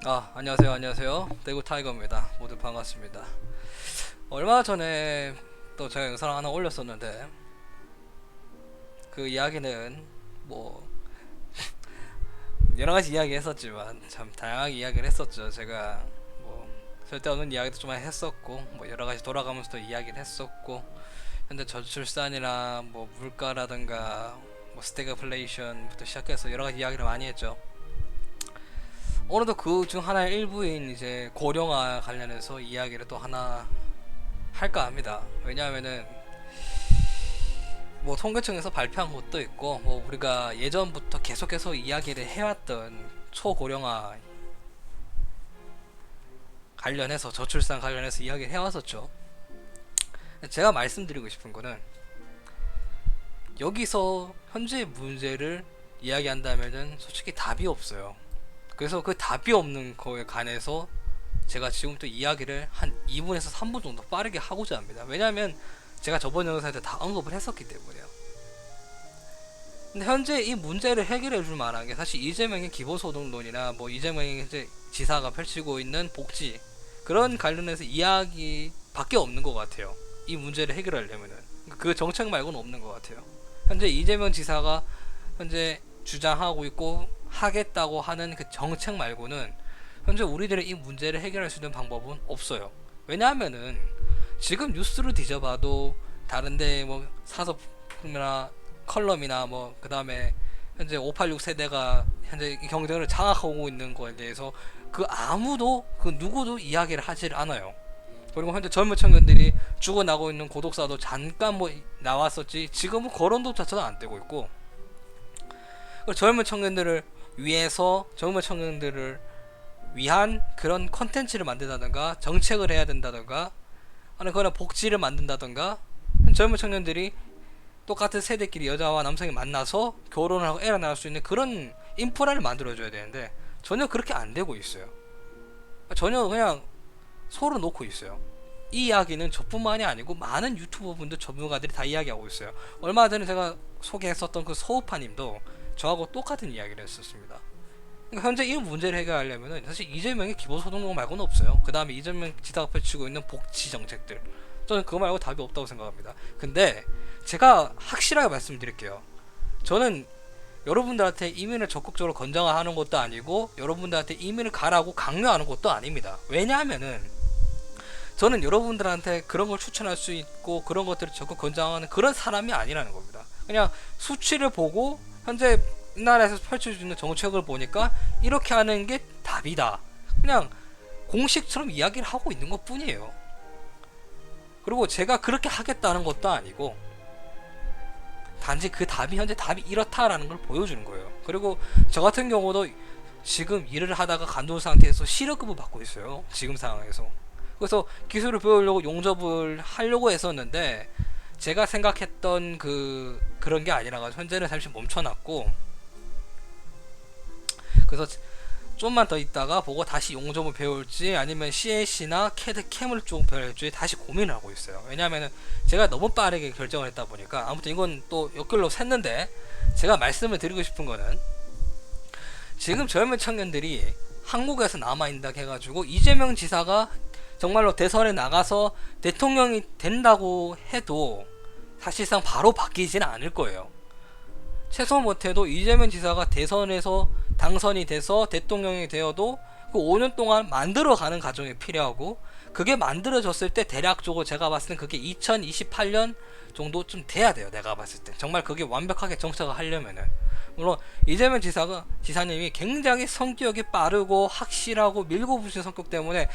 안녕하세요. 대구 타이거입니다. 모두 반갑습니다. 얼마 전에 또 제가 영상 하나 올렸었는데, 그 이야기는 뭐, 여러 가지 이야기 했었지만, 참 다양하게 이야기를 했었죠. 제가 뭐, 쓸데없는 이야기도 좀 많이 했었고, 뭐, 여러 가지 돌아가면서도 이야기를 했었고, 현재 저출산이나 뭐, 물가라든가, 뭐, 스태그플레이션부터 시작해서 여러 가지 이야기를 많이 했죠. 오늘도 그 중 하나의 일부인 이제 고령화 관련해서 이야기를 또 하나 할까 합니다. 왜냐하면은 뭐 통계청에서 발표한 것도 있고 뭐 우리가 예전부터 계속해서 이야기를 해왔던 초고령화 관련해서 저출산 관련해서 이야기를 해왔었죠. 제가 말씀드리고 싶은 거는 여기서 현재의 문제를 이야기한다면은 솔직히 답이 없어요. 그래서 그 답이 없는 거에 관해서 제가 지금부터 이야기를 한 2분에서 3분 정도 빠르게 하고자 합니다. 왜냐하면 제가 저번 영상에서 다 언급을 했었기 때문에요. 근데 현재 이 문제를 해결해 줄 만한 게 사실 이재명의 기본소득론이나 뭐 이재명이 이제 지사가 펼치고 있는 복지 그런 관련해서 이야기밖에 없는 것 같아요. 이 문제를 해결하려면은 그 정책 말고는 없는 것 같아요. 현재 이재명 지사가 현재 주장하고 있고 하겠다고 하는 그 정책 말고는 현재 우리들의 이 문제를 해결할 수 있는 방법은 없어요. 왜냐하면은 지금 뉴스를 뒤져봐도 다른데 뭐 사서품이나 컬럼이나 뭐 그 다음에 현재 586 세대가 현재 경쟁을 장악하고 있는 거에 대해서 그 아무도 그 누구도 이야기를 하질 않아요. 그리고 현재 젊은 청년들이 죽어나고 있는 고독사도 잠깐 뭐 나왔었지 지금은 거론도조차도 안 되고 있고 젊은 청년들을 위해서 젊은 청년들을 위한 그런 컨텐츠를 만든다던가 정책을 해야 된다던가 아니 그런 복지를 만든다던가 젊은 청년들이 똑같은 세대끼리 여자와 남성이 만나서 결혼을 하고 애를 낳을 수 있는 그런 인프라를 만들어줘야 되는데 전혀 그렇게 안 되고 있어요. 전혀 그냥 소로 놓고 있어요. 이 이야기는 저뿐만이 아니고 많은 유튜버 분들 전문가들이 다 이야기하고 있어요. 얼마 전에 제가 소개했었던 그 소우파님도 저하고 똑같은 이야기를 했었습니다. 그러니까 현재 이 문제를 해결하려면 사실 이재명의 기본소득론 말고는 없어요. 그 다음에 이재명 지사가 펼치고 있는 복지 정책들 저는 그거 말고 답이 없다고 생각합니다. 근데 제가 확실하게 말씀드릴게요. 저는 여러분들한테 이민을 적극적으로 권장하는 것도 아니고 여러분들한테 이민을 가라고 강요하는 것도 아닙니다. 왜냐하면은 저는 여러분들한테 그런 걸 추천할 수 있고 그런 것들을 적극 권장하는 그런 사람이 아니라는 겁니다. 그냥 수치를 보고 현재 나라에서 펼쳐지는 정책을 보니까 이렇게 하는 게 답이다. 그냥 공식처럼 이야기를 하고 있는 것 뿐이에요. 그리고 제가 그렇게 하겠다는 것도 아니고 단지 그 답이 현재 답이 이렇다라는 걸 보여주는 거예요. 그리고 저 같은 경우도 지금 일을 하다가 간둔 상태에서 실업급을 받고 있어요. 지금 상황에서. 그래서 기술을 배우려고 용접을 하려고 했었는데 제가 생각했던 그런 게 아니라 현재는 잠시 멈춰놨고 그래서 좀만 더 있다가 보고 다시 용접을 배울지 아니면 CAC나 CAD 캠을 좀 배울지 다시 고민을 하고 있어요. 왜냐하면 제가 너무 빠르게 결정을 했다 보니까 아무튼 이건 또 옆길로 샜는데 제가 말씀을 드리고 싶은 거는 지금 젊은 청년들이 한국에서 남아있다 해가지고 이재명 지사가 정말로 대선에 나가서 대통령이 된다고 해도 사실상 바로 바뀌지는 않을 거예요. 최소 못해도 이재명 지사가 대선에서 당선이 돼서 대통령이 되어도 그 5년 동안 만들어가는 과정이 필요하고 그게 만들어졌을 때 대략적으로 제가 봤을 땐 그게 2028년 정도쯤 돼야 돼요. 내가 봤을 때 정말 그게 완벽하게 정착을 하려면은 물론 이재명 지사님이 굉장히 성격이 빠르고 확실하고 밀고 부시는 성격 때문에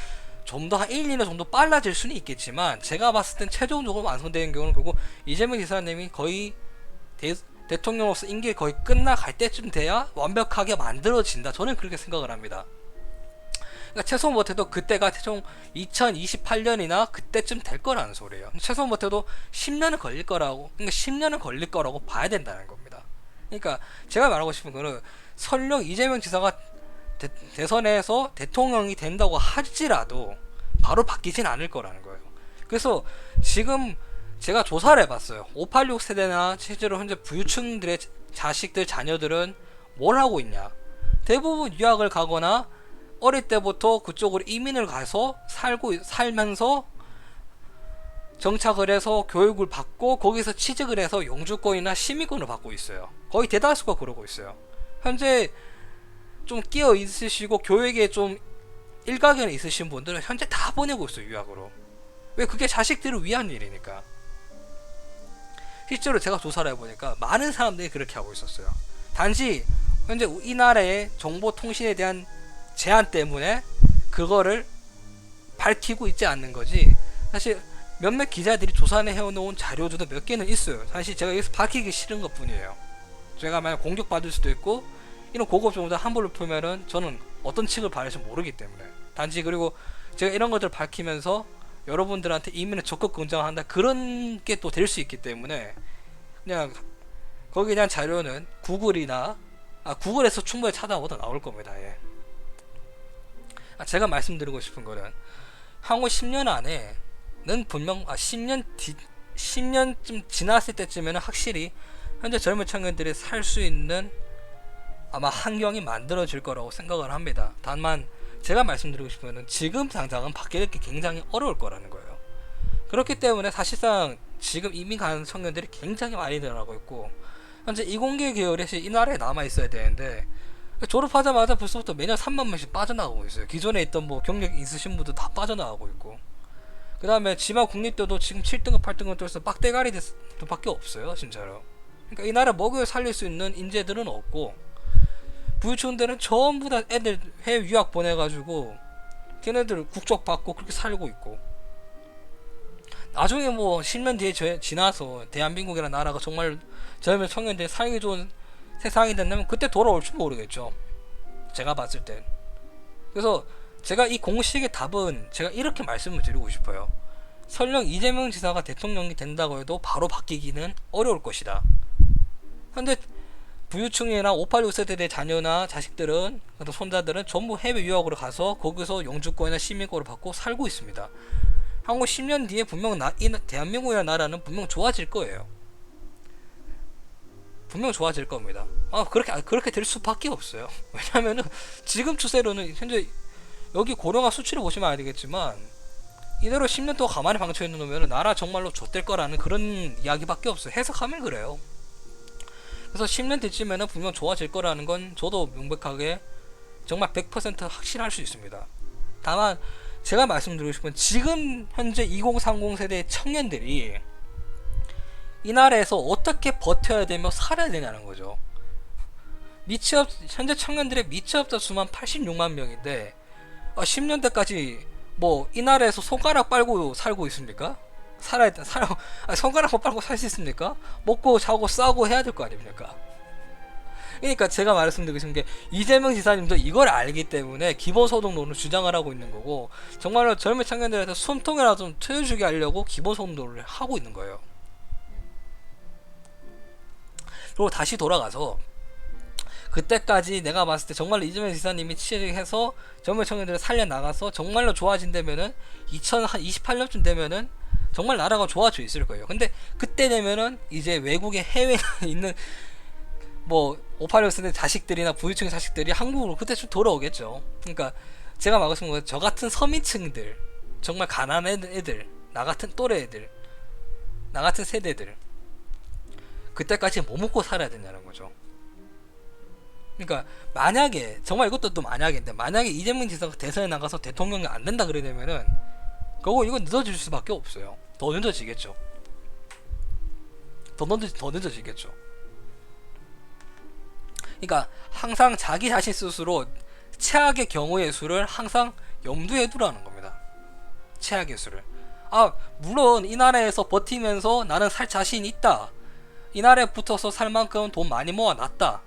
좀 더 한 1, 2년 정도 빨라질 수는 있겠지만 제가 봤을 땐 최종적으로 완성되는 경우는 그리고 이재명 지사님이 거의 대통령으로서 임기 거의 끝나갈 때쯤 돼야 완벽하게 만들어진다. 저는 그렇게 생각을 합니다. 그러니까 최소 못해도 그때가 최종 2028년이나 그때쯤 될 거라는 소리예요. 최소 못해도 10년은 걸릴 거라고, 그러니까 10년은 걸릴 거라고 봐야 된다는 겁니다. 그러니까 제가 말하고 싶은 거는 설령 이재명 지사가 대선에서 대통령이 된다고 할지라도 바로 바뀌진 않을 거라는 거예요. 그래서 지금 제가 조사를 해봤어요. 586 세대나 실제로 현재 부유층들의 자식들 자녀들은 뭘 하고 있냐. 대부분 유학을 가거나 어릴 때부터 그쪽으로 이민을 가서 살면서 정착을 해서 교육을 받고 거기서 취직을 해서 영주권이나 시민권을 받고 있어요. 거의 대다수가 그러고 있어요. 현재 좀 끼어 있으시고 교육에 좀 일가견이 있으신 분들은 현재 다 보내고 있어요, 유학으로. 왜? 그게 자식들을 위한 일이니까. 실제로 제가 조사를 해보니까 많은 사람들이 그렇게 하고 있었어요. 단지 현재 이 나라의 정보통신에 대한 제한 때문에 그거를 밝히고 있지 않는 거지, 사실 몇몇 기자들이 조사해 해놓은 자료들도 몇 개는 있어요. 사실 제가 여기서 밝히기 싫은 것 뿐이에요. 제가 만약 공격받을 수도 있고 이런 고급 정보를 함부로 풀면은 저는 어떤 칙을 받을지 모르기 때문에, 단지 그리고 제가 이런 것들을 밝히면서 여러분들한테 이민을 적극 권장한다 그런 게 또 될 수 있기 때문에 그냥 거기에 대한 자료는 구글에서 충분히 찾아보다 나올 겁니다. 예. 제가 말씀드리고 싶은 거는 향후 10년 안에는 분명 10년쯤 지났을 때쯤에는 확실히 현재 젊은 청년들이 살 수 있는 아마 환경이 만들어질 거라고 생각을 합니다. 다만 제가 말씀드리고 싶은 거는 지금 당장은 바뀌기 굉장히 어려울 거라는 거예요. 그렇기 때문에 사실상 지금 이민 가는 청년들이 굉장히 많이 늘어나고 있고, 현재 이공계 계열이 이 나라에 남아 있어야 되는데 졸업하자마자 벌써부터 매년 3만 명씩 빠져나가고 있어요. 기존에 있던 뭐 경력 있으신 분들 다 빠져나가고 있고, 그 다음에 지방 국립대도 지금 7등급 8등급 뚫어서 빡대가리 밖에 없어요, 진짜로. 그러니까 이 나라 먹여 살릴 수 있는 인재들은 없고, 부유층들은 전부 다 애들 해외 유학 보내가지고 걔네들 국적 받고 그렇게 살고 있고, 나중에 뭐 10년 뒤에 지나서 대한민국이라는 나라가 정말 젊은 청년들이 살기 좋은 세상이 된다면 그때 돌아올지 모르겠죠, 제가 봤을 땐. 그래서 제가 이 공식의 답은 제가 이렇게 말씀을 드리고 싶어요. 설령 이재명 지사가 대통령이 된다고 해도 바로 바뀌기는 어려울 것이다. 근데 부유층이나 586 세대의 자녀나 자식들은, 손자들은 전부 해외 유학으로 가서 거기서 영주권이나 시민권을 받고 살고 있습니다. 향후 10년 뒤에 분명 대한민국이라는 나라는 분명 좋아질 거예요. 분명 좋아질 겁니다. 그렇게 될 수밖에 없어요. 왜냐면은 지금 추세로는 현재 여기 고령화 수치를 보시면 알겠지만 이대로 10년 동안 가만히 방치해 놓으면 나라 정말로 좆될 거라는 그런 이야기밖에 없어요. 해석하면 그래요. 그래서 10년 뒤쯤에는 분명 좋아질 거라는 건 저도 명백하게 정말 100% 확신할 수 있습니다. 다만 제가 말씀드리고 싶은, 지금 현재 2030 세대의 청년들이 이 나라에서 어떻게 버텨야 되며 살아야 되냐는 거죠. 현재 청년들의 미취업자 수만 86만 명인데 10년대까지 뭐 이 나라에서 손가락 빨고 살고 있습니까? 손가락 빨고 살 수 있습니까? 먹고 자고 싸고 해야 될 거 아닙니까? 그러니까 제가 말씀드리고 싶은 게, 이재명 지사님도 이걸 알기 때문에 기본소득론을 주장을 하고 있는 거고, 정말로 젊은 청년들한테 숨통이라도 좀 트여주게 하려고 기본소득론을 하고 있는 거예요. 그리고 다시 돌아가서 그때까지 내가 봤을 때 정말로 이재명 지사님이 취직해서 젊은 청년들을 살려나가서 정말로 좋아진다면은 2028년쯤 되면은 정말 나라가 좋아져 있을 거예요. 근데 그때 되면은 이제 외국에 해외에 있는 뭐 586 세대 자식들이나 부유층 자식들이 한국으로 그때쯤 돌아오겠죠. 그러니까 제가 말씀드린 건, 저 같은 서민층들, 정말 가난한 애들, 나 같은 또래 애들, 나 같은 세대들, 그때까지 뭐 먹고 살아야 되냐는 거죠. 그러니까 만약에, 정말 이것도 또 만약인데, 만약에 이재명 지사가 대선에 나가서 대통령이 안 된다 그래 되면은 그거 이건 늦어질 수밖에 없어요. 더 늦어지겠죠. 더 늦어지겠죠. 그러니까 항상 자기 자신 스스로 최악의 경우의 수를 항상 염두에 두라는 겁니다. 최악의 수를. 물론 이 나라에서 버티면서 나는 살 자신이 있다, 이 나라에 붙어서 살 만큼 돈 많이 모아놨다,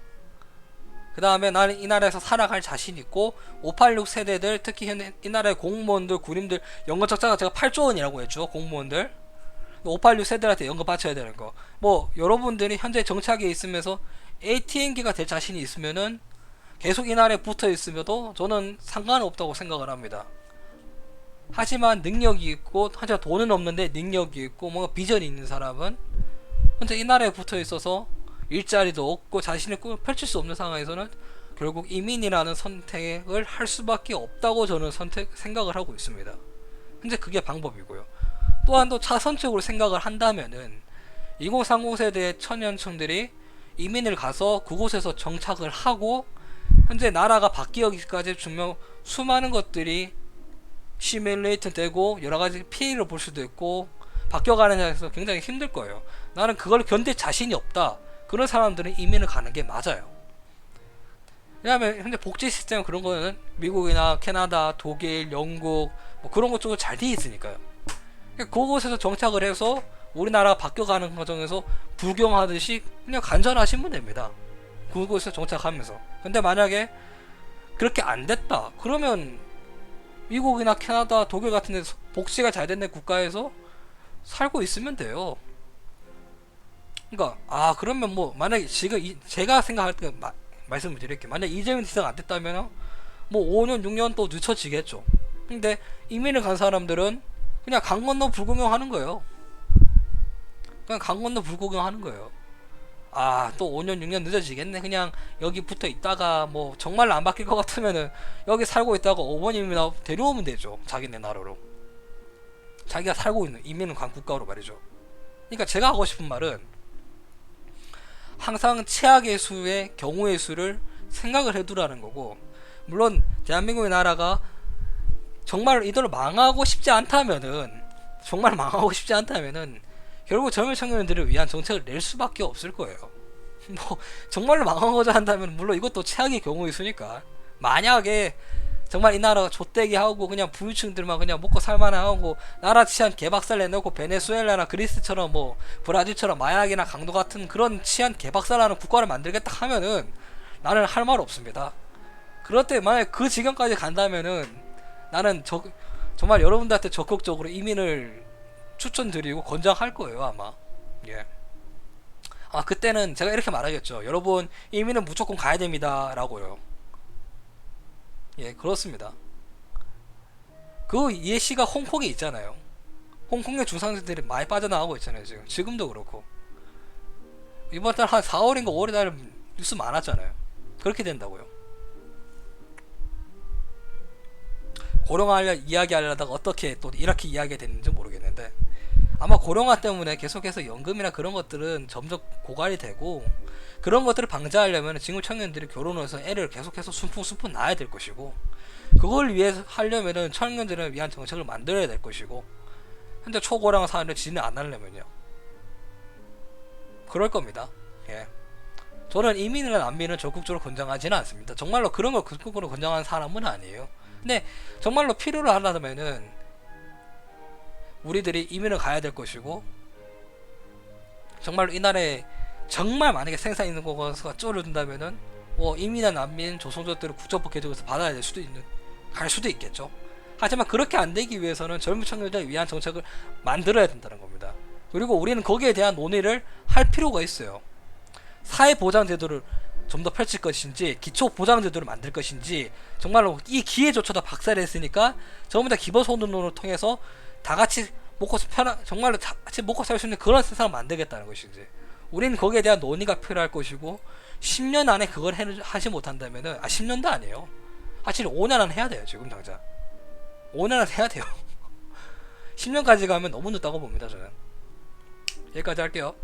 그 다음에 나는 이 나라에서 살아갈 자신 있고, 586 세대들, 특히 이 나라의 공무원들, 군인들 연금 적자가 제가 8조 원이라고 했죠. 공무원들 586 세대한테 연금 바쳐야 되는 거, 뭐 여러분들이 현재 정착에 있으면서 ATM기가 될 자신이 있으면은 계속 이 나라에 붙어 있으면도 저는 상관없다고 생각을 합니다. 하지만 능력이 있고, 하지만 돈은 없는데 능력이 있고 뭔가 비전이 있는 사람은 현재 이 나라에 붙어 있어서 일자리도 없고 자신의 꿈을 펼칠 수 없는 상황에서는 결국 이민이라는 선택을 할 수밖에 없다고 저는 생각을 하고 있습니다. 현재 그게 방법이고요. 또한 또 차선책으로 생각을 한다면은 2030 세대의 청년층들이 이민을 가서 그곳에서 정착을 하고 현재 나라가 바뀌기까지 중요 수많은 것들이 시뮬레이트 되고 여러가지 피해를 볼 수도 있고 바뀌어가는 데서 굉장히 힘들 거예요. 나는 그걸 견딜 자신이 없다. 그런 사람들은 이민을 가는 게 맞아요. 왜냐하면 현재 복지 시스템 그런 거는 미국이나 캐나다, 독일, 영국 뭐 그런 것 쪽으로 잘 돼 있으니까요. 그곳에서 정착을 해서 우리나라가 바뀌어가는 과정에서 부경하듯이 그냥 간절하시면 됩니다. 그곳에서 정착하면서. 근데 만약에 그렇게 안 됐다 그러면 미국이나 캐나다, 독일 같은 데서 복지가 잘 되는 국가에서 살고 있으면 돼요. 그러니까 그러면 뭐 만약에 지금 제가 생각할 때 말씀을 드릴게요. 만약 이재명 대상 안 됐다면 뭐 5년 6년 또 늦춰지겠죠. 근데 이민을 간 사람들은 그냥 강 건너 불구경 하는 거예요. 그냥 강 건너 불구경 하는 거예요. 또 5년 6년 늦어지겠네. 그냥 여기 붙어 있다가 뭐 정말로 안 바뀔 것 같으면은 여기 살고 있다가 어머님이나 데려오면 되죠. 자기네 나라로. 자기가 살고 있는 이민을 간 국가로 말이죠. 그러니까 제가 하고 싶은 말은 항상 최악의 수의 경우의 수를 생각을 해두라는 거고, 물론 대한민국의 나라가 정말 이대로 망하고 싶지 않다면은 결국 젊은 청년들을 위한 정책을 낼 수밖에 없을 거예요. 뭐 정말로 망하고자 한다면 물론 이것도 최악의 경우의 수니까, 만약에 정말 이 나라가 좆대기 하고 그냥 부유층들만 그냥 먹고 살만한 하고 나라 치안 개박살 내놓고 베네수엘라나 그리스처럼 뭐 브라질처럼 마약이나 강도 같은 그런 치안 개박살나는 국가를 만들겠다 하면은 나는 할 말 없습니다. 그럴 때 만약 그 지경까지 간다면은 나는 정말 여러분들한테 적극적으로 이민을 추천드리고 권장할 거예요 아마. 예. 그때는 제가 이렇게 말하겠죠. 여러분 이민은 무조건 가야 됩니다 라고요. 예, 그렇습니다. 그 예시가 홍콩에 있잖아요. 홍콩의 중상층들이 많이 빠져나가고 있잖아요 지금도 그렇고. 이번 달 한 4월인가 5월에 날 뉴스 많았잖아요. 그렇게 된다고요. 고령화 이야기하려다가 어떻게 또 이렇게 이야기가 됐는지 모르겠는데, 아마 고령화 때문에 계속해서 연금이나 그런 것들은 점점 고갈이 되고, 그런 것들을 방지하려면 지금 청년들이 결혼해서 애를 계속해서 순풍순풍 낳아야 될 것이고, 그걸 위해서 하려면은 청년들을 위한 정책을 만들어야 될 것이고, 현재 초고령 사회를 진행 안 하려면요 그럴 겁니다. 예. 저는 이민이나 난민을 적극적으로 권장하지는 않습니다. 정말로 그런 걸 적극적으로 권장하는 사람은 아니에요. 근데 정말로 필요로 하려면은 우리들이 이민을 가야 될 것이고, 정말로 이 나라에 정말 만약에 생산 있는 거가 쪼르든다면은 뭐 이민이나 난민 조성조들을 국적법 개정에서 받아야 될 수도 갈 수도 있겠죠. 하지만 그렇게 안 되기 위해서는 젊은 청년들을 위한 정책을 만들어야 된다는 겁니다. 그리고 우리는 거기에 대한 논의를 할 필요가 있어요. 사회보장제도를 좀 더 펼칠 것인지, 기초보장제도를 만들 것인지, 정말로 이 기회조차도 박살냈으니까 전부 다 기본소득론을 통해서 다 같이 먹고 정말로 다 같이 먹고 살 수 있는 그런 세상을 만들겠다는 것인지, 우리는 거기에 대한 논의가 필요할 것이고, 10년 안에 그걸 하지 못한다면은 10년도 아니에요. 사실 5년 안에 해야 돼요. 지금 당장 5년 안에 해야 돼요. 10년까지 가면 너무 늦다고 봅니다 저는. 여기까지 할게요.